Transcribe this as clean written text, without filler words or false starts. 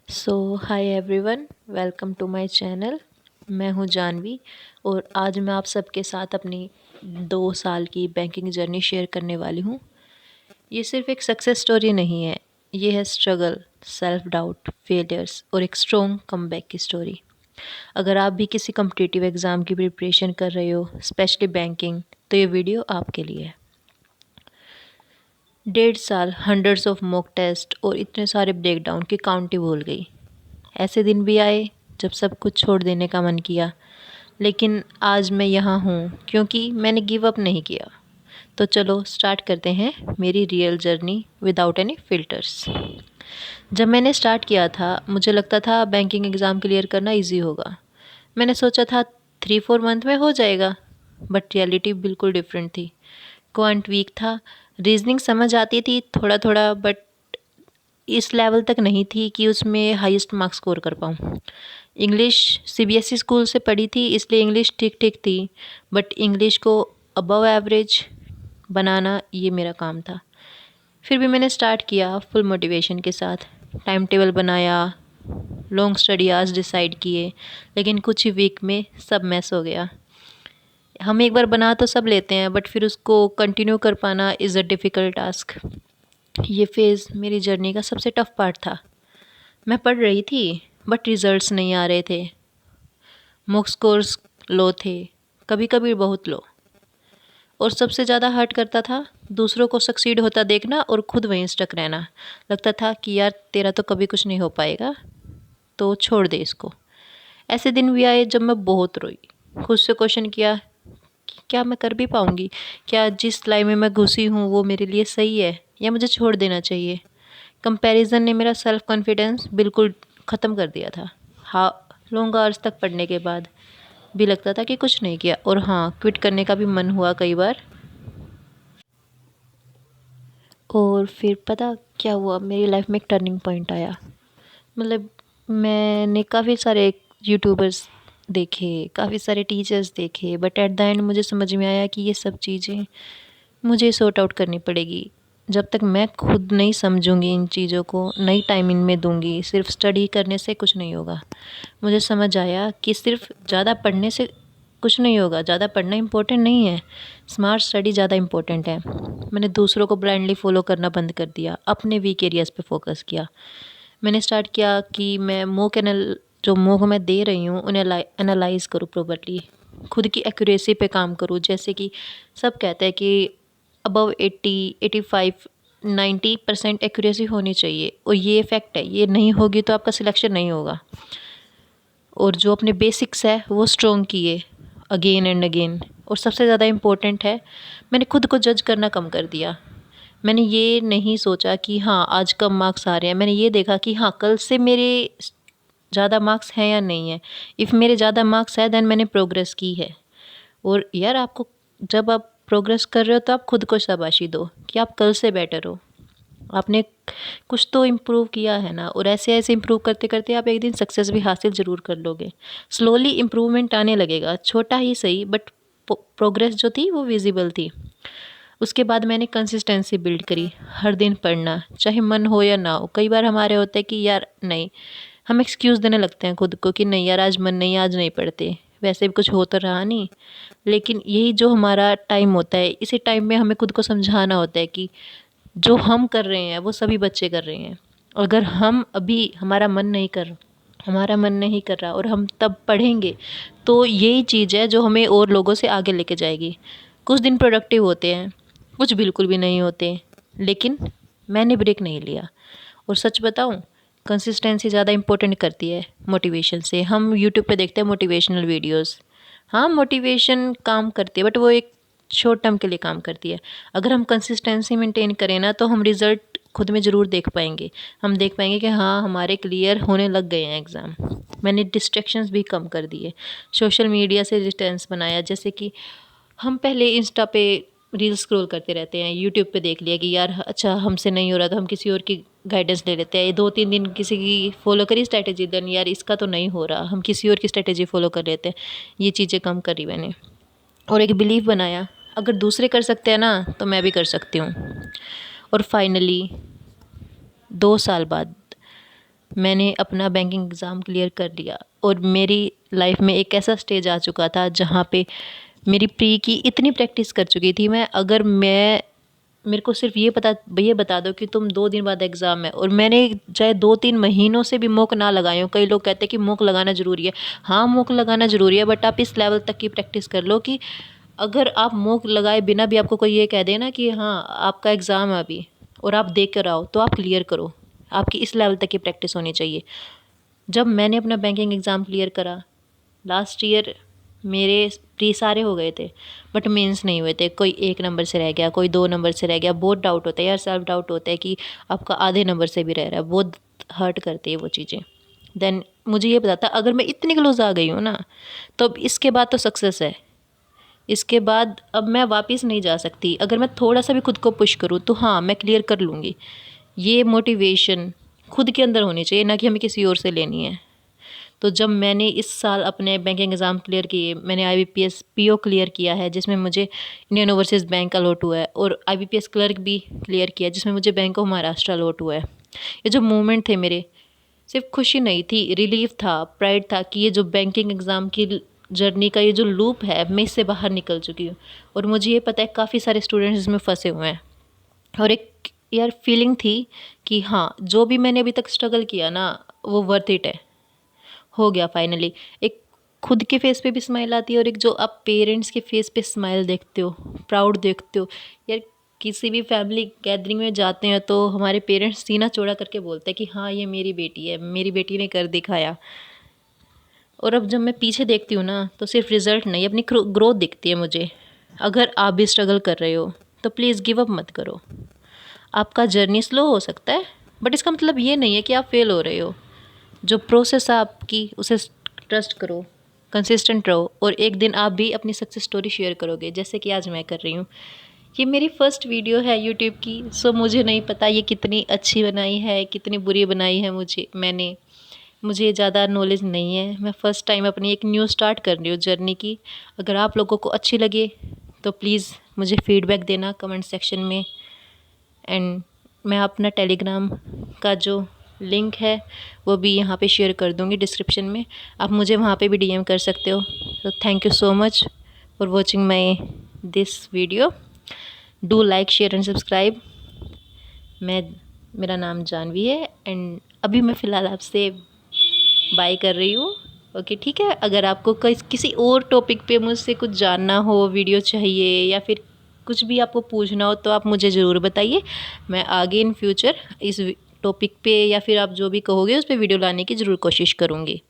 So hi everyone, welcome to my channel. मैं हूं जानवी और आज मैं आप सबके साथ अपनी 2 साल की बैंकिंग जर्नी शेयर करने वाली हूं। ये सिर्फ एक सक्सेस स्टोरी नहीं है, ये है स्ट्रगल, सेल्फ डाउट, फेलियर्स और एक स्ट्रॉन्ग कमबैक की स्टोरी। अगर आप भी किसी कॉम्पिटिटिव एग्ज़ाम की प्रिपरेशन कर रहे हो, स्पेशली बैंकिंग, तो ये वीडियो आपके लिए है। 1.5 साल, हंड्रेड्स ऑफ मॉक टेस्ट और इतने सारे ब्रेकडाउन की काउंट ही भूल गई। ऐसे दिन भी आए जब सब कुछ छोड़ देने का मन किया, लेकिन आज मैं यहाँ हूँ क्योंकि मैंने गिव अप नहीं किया। तो चलो स्टार्ट करते हैं मेरी real journey without any filters. जब मैंने स्टार्ट किया था मुझे लगता था बैंकिंग एग्ज़ाम क्लियर करना इजी होगा। मैंने सोचा था 3-4 मंथ में हो जाएगा, बट रियलिटी बिल्कुल डिफरेंट थी। क्वांट वीक था, रीजनिंग समझ आती थी थोड़ा थोड़ा, बट इस लेवल तक नहीं थी कि उसमें हाईएस्ट मार्क्स स्कोर कर पाऊँ। इंग्लिश सीबीएसई स्कूल से पढ़ी थी, इसलिए इंग्लिश ठीक ठीक थी, बट इंग्लिश को अबव एवरेज बनाना ये मेरा काम था। फिर भी मैंने स्टार्ट किया फुल मोटिवेशन के साथ। टाइम टेबल बनाया, लॉन्ग स्टडी आवर्स डिसाइड किए, लेकिन कुछ ही वीक में सब मैस हो गया। हम एक बार बना तो सब लेते हैं, बट फिर उसको कंटिन्यू कर पाना इज़ अ डिफ़िकल्ट टास्क। ये फेज़ मेरी जर्नी का सबसे टफ पार्ट था। मैं पढ़ रही थी बट रिजल्ट्स नहीं आ रहे थे। मॉक स्कोर्स लो थे, कभी कभी बहुत लो। और सबसे ज़्यादा हर्ट करता था दूसरों को सक्सीड होता देखना और खुद वहीं स्टक रहना। लगता था कि यार तेरा तो कभी कुछ नहीं हो पाएगा, तो छोड़ दे इसको। ऐसे दिन भी आए जब मैं बहुत रोई, खुद से क्वेश्चन किया कि क्या मैं कर भी पाऊँगी? क्या जिस लाइन में मैं घुसी हूँ वो मेरे लिए सही है या मुझे छोड़ देना चाहिए? कंपैरिजन ने मेरा सेल्फ कॉन्फिडेंस बिल्कुल ख़त्म कर दिया था। हाँ, लॉन्ग आवर्स तक पढ़ने के बाद भी लगता था कि कुछ नहीं किया, और हाँ, क्विट करने का भी मन हुआ कई बार। और फिर पता क्या हुआ, मेरी लाइफ में एक टर्निंग पॉइंट आया। मतलब मैंने काफ़ी सारे यूट्यूबर्स देखे, काफ़ी सारे टीचर्स देखे, बट एट द एंड मुझे समझ में आया कि ये सब चीज़ें मुझे सॉर्ट आउट करनी पड़ेगी। जब तक मैं खुद नहीं समझूंगी इन चीज़ों को, नई टाइम इनमें दूंगी, सिर्फ स्टडी करने से कुछ नहीं होगा। मुझे समझ आया कि सिर्फ ज़्यादा पढ़ने से कुछ नहीं होगा, ज़्यादा पढ़ना इम्पोर्टेंट नहीं है, स्मार्ट स्टडी ज़्यादा इम्पोर्टेंट है। मैंने दूसरों को ब्लाइंडली फॉलो करना बंद कर दिया, अपने वीक एरियाज़ पे फोकस किया। मैंने स्टार्ट किया कि मैं जो मॉक मैं दे रही हूँ उन्हें एनालाइज करूँ प्रॉपर्ली, खुद की एक्यूरेसी पे काम करूँ। जैसे कि सब कहते हैं कि अबव 80, 85, 90% एक्यूरेसी होनी चाहिए, और ये फैक्ट है, ये नहीं होगी तो आपका सिलेक्शन नहीं होगा। और जो अपने बेसिक्स है वो स्ट्रॉन्ग किए अगेन एंड अगेन। और सबसे ज़्यादा इम्पोर्टेंट है, मैंने खुद को जज करना कम कर दिया। मैंने ये नहीं सोचा कि हाँ आज कम मार्क्स आ रहे हैं, मैंने ये देखा कि हाँ कल से मेरे ज़्यादा मार्क्स हैं या नहीं है। इफ़ मेरे ज़्यादा मार्क्स है देन मैंने प्रोग्रेस की है। और यार आपको, जब आप प्रोग्रेस कर रहे हो तो आप खुद को शाबाशी दो कि आप कल से बेटर हो, आपने कुछ तो इम्प्रूव किया है ना। और ऐसे ऐसे इम्प्रूव करते करते आप एक दिन सक्सेस भी हासिल ज़रूर कर लोगे। स्लोली इम्प्रूवमेंट आने लगेगा, छोटा ही सही, बट प्रोग्रेस जो थी वो विजिबल थी। उसके बाद मैंने कंसिस्टेंसी बिल्ड करी, हर दिन पढ़ना, चाहे मन हो या ना हो। कई बार हमारे होता है कि यार नहीं, हम एक्सक्यूज़ देने लगते हैं खुद को कि नहीं यार आज मन नहीं, आज नहीं पढ़ते, वैसे भी कुछ हो तो रहा नहीं। लेकिन यही जो हमारा टाइम होता है, इसी टाइम में हमें खुद को समझाना होता है कि जो हम कर रहे हैं वो सभी बच्चे कर रहे हैं। अगर हम अभी हमारा मन नहीं कर रहा और हम तब पढ़ेंगे, तो यही चीज़ है जो हमें और लोगों से आगे लेके जाएगी। कुछ दिन प्रोडक्टिव होते हैं, कुछ बिल्कुल भी नहीं होते, लेकिन मैंने ब्रेक नहीं लिया। और सच बताऊं, कंसिस्टेंसी ज़्यादा इम्पोर्टेंट करती है मोटिवेशन से। हम यूट्यूब पे देखते हैं मोटिवेशनल वीडियोस, हाँ मोटिवेशन काम करती है, बट वो एक शॉर्ट टर्म के लिए काम करती है। अगर हम कंसिस्टेंसी मेंटेन करें ना, तो हम रिज़ल्ट खुद में ज़रूर देख पाएंगे। हम देख पाएंगे कि हाँ हमारे क्लियर होने लग गए हैं एग्ज़ाम। मैंने डिस्ट्रैक्शंस भी कम कर दिए, सोशल मीडिया से डिस्टेंस बनाया। जैसे कि हम पहले इंस्टा पे रील स्क्रॉल करते रहते हैं, यूट्यूब पे देख लिया कि यार अच्छा हमसे नहीं हो रहा तो हम किसी और की गाइडेंस ले लेते हैं। ये 2-3 दिन किसी की फॉलो करी स्ट्रैटेजी, देन यार इसका तो नहीं हो रहा, हम किसी और की स्ट्रैटेजी फॉलो कर लेते हैं। ये चीज़ें कम करी मैंने, और एक बिलीव बनाया, अगर दूसरे कर सकते हैं ना तो मैं भी कर सकती हूँ। और फाइनली 2 साल बाद मैंने अपना बैंकिंग एग्ज़ाम क्लियर कर लिया और मेरी लाइफ में एक ऐसा स्टेज आ चुका था जहाँ पे मेरी प्री की इतनी प्रैक्टिस कर चुकी थी मैं। अगर मैं मेरे को सिर्फ ये बता दो कि तुम 2 दिन बाद एग्ज़ाम है, और मैंने चाहे 2-3 महीनों से भी मॉक ना लगाई हो। कई लोग कहते हैं कि मॉक लगाना ज़रूरी है। हाँ, मॉक लगाना ज़रूरी है, बट आप इस लेवल तक की प्रैक्टिस कर लो कि अगर आप मॉक लगाए बिना भी आपको कोई ये कह दे ना कि हाँ आपका एग्ज़ाम है अभी और आप देख कर आओ, तो आप क्लियर करो। आपकी इस लेवल तक की प्रैक्टिस होनी चाहिए। जब मैंने अपना बैंकिंग एग्ज़ाम क्लियर करा लास्ट ईयर, मेरे प्री सारे हो गए थे बट मेंस नहीं हुए थे। कोई 1 नंबर से रह गया, कोई 2 नंबर से रह गया। बहुत डाउट होता है यार, सेल्फ डाउट होता है कि आपका आधे नंबर से भी रह रहा है। बहुत हर्ट करती है वो चीज़ें। देन मुझे ये पता था अगर मैं इतनी क्लोज आ गई हूँ ना, तो अब इसके बाद तो सक्सेस है। इसके बाद अब मैं वापस नहीं जा सकती। अगर मैं थोड़ा सा भी खुद को पुश करूँ तो हाँ मैं क्लियर कर लूँगी। ये मोटिवेशन खुद के अंदर होनी चाहिए, ना कि हमें किसी और से लेनी है। तो जब मैंने इस साल अपने बैंकिंग एग्ज़ाम क्लियर किए, मैंने आईबीपीएस पीओ क्लियर किया है जिसमें मुझे इंडियन ओवरसीज़ बैंक अलॉट हुआ है, और आईबीपीएस क्लर्क भी क्लियर किया जिसमें मुझे बैंक ऑफ महाराष्ट्र अलॉट हुआ है। ये जो मोमेंट थे मेरे, सिर्फ खुशी नहीं थी, रिलीफ था, प्राइड था कि ये जो बैंकिंग एग्ज़ाम की जर्नी का ये जो लूप है, मैं इससे बाहर निकल चुकी हूँ। और मुझे ये पता है काफ़ी सारे स्टूडेंट्स इसमें फंसे हुए हैं। और एक यार फीलिंग थी कि हाँ जो भी मैंने अभी तक स्ट्रगल किया ना वो वर्थ इट है। हो गया फाइनली। एक खुद के फेस पे भी स्माइल आती है, और एक जो आप पेरेंट्स के फेस पे स्माइल देखते हो, प्राउड देखते हो। यार किसी भी फैमिली गैदरिंग में जाते हैं तो हमारे पेरेंट्स सीना चौड़ा करके बोलते हैं कि हाँ ये मेरी बेटी है, मेरी बेटी ने कर दिखाया। और अब जब मैं पीछे देखती हूँ ना, तो सिर्फ रिज़ल्ट नहीं, अपनी ग्रोथ दिखती है मुझे। अगर आप भी स्ट्रगल कर रहे हो तो प्लीज़ गिव अप मत करो। आपका जर्नी स्लो हो सकता है, बट इसका मतलब ये नहीं है कि आप फेल हो रहे हो। जो प्रोसेस है आपकी, उसे ट्रस्ट करो, कंसिस्टेंट रहो, और एक दिन आप भी अपनी सक्सेस स्टोरी शेयर करोगे, जैसे कि आज मैं कर रही हूँ। ये मेरी फर्स्ट वीडियो है यूट्यूब की, सो मुझे नहीं पता ये कितनी अच्छी बनाई है, कितनी बुरी बनाई है। मुझे ज़्यादा नॉलेज नहीं है। मैं फ़र्स्ट टाइम अपनी एक न्यू स्टार्ट कर रही हूँ जर्नी की। अगर आप लोगों को अच्छी लगे तो प्लीज़ मुझे फ़ीडबैक देना कमेंट सेक्शन में। एंड मैं अपना टेलीग्राम का जो लिंक है वो भी यहाँ पे शेयर कर दूँगी डिस्क्रिप्शन में। आप मुझे वहाँ पे भी डीएम कर सकते हो। तो thank you so much for watching my this video. Do like, share and subscribe. मेरा नाम जानवी है, एंड अभी मैं फ़िलहाल आपसे बाय कर रही हूँ। ओके ठीक है। अगर आपको किसी और टॉपिक पे मुझसे कुछ जानना हो, वीडियो चाहिए, या फिर कुछ भी आपको पूछना हो, तो आप मुझे ज़रूर बताइए। मैं आगे इन फ्यूचर इस टॉपिक पे या फिर आप जो भी कहोगे उस पर वीडियो लाने की ज़रूर कोशिश करूँगी।